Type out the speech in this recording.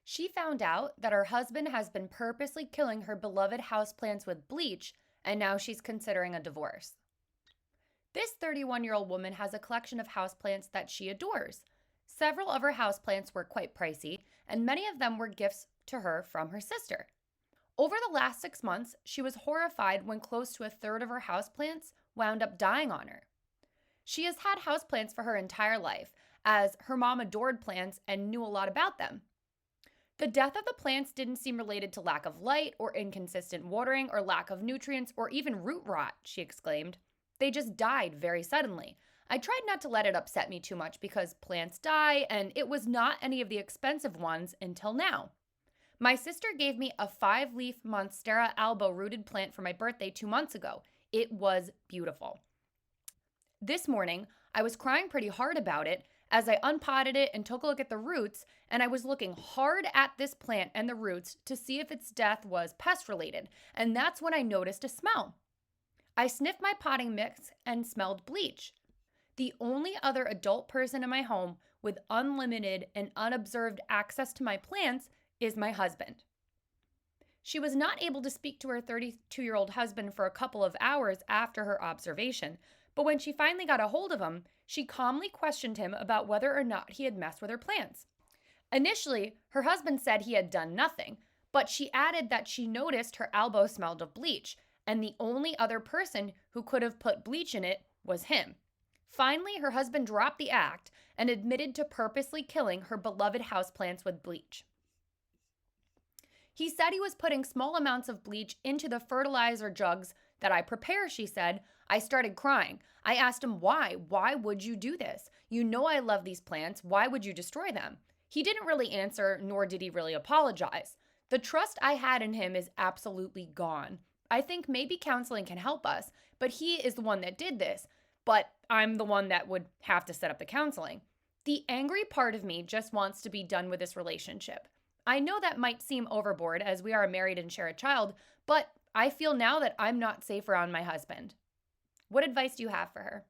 She found out that her husband has been purposely killing her beloved houseplants with bleach, and now she's considering a divorce. This 31-year-old woman has a collection of houseplants that she adores. Several of her houseplants were quite pricey, and many of them were gifts to her from her sister. Over the last 6 months, she was horrified when close to a third of her houseplants wound up dying on her. She has had houseplants for her entire life, as her mom adored plants and knew a lot about them. The death of the plants didn't seem related to lack of light or inconsistent watering or lack of nutrients or even root rot, she exclaimed. They just died very suddenly. I tried not to let it upset me too much because plants die, and it was not any of the expensive ones until now. My sister gave me a 5-leaf Monstera albo rooted plant for my birthday 2 months ago. It was beautiful. This morning, I was crying pretty hard about it as I unpotted it and took a look at the roots, and I was looking hard at this plant and the roots to see if its death was pest related, and that's when I noticed a smell. I sniffed my potting mix and smelled bleach. The only other adult person in my home with unlimited and unobserved access to my plants is my husband. She was not able to speak to her 32-year-old husband for a couple of hours after her observation, but when she finally got a hold of him, she calmly questioned him about whether or not he had messed with her plants. Initially, her husband said he had done nothing, but she added that she noticed her elbow smelled of bleach, and the only other person who could have put bleach in it was him. Finally, her husband dropped the act and admitted to purposely killing her beloved houseplants with bleach. He said he was putting small amounts of bleach into the fertilizer jugs that I prepare, she said. I started crying. I asked him why. Why would you do this? You know I love these plants. Why would you destroy them? He didn't really answer, nor did he really apologize. The trust I had in him is absolutely gone. I think maybe counseling can help us, but he is the one that did this. But I'm the one that would have to set up the counseling. The angry part of me just wants to be done with this relationship. I know that might seem overboard as we are married and share a child, but I feel now that I'm not safe around my husband. What advice do you have for her?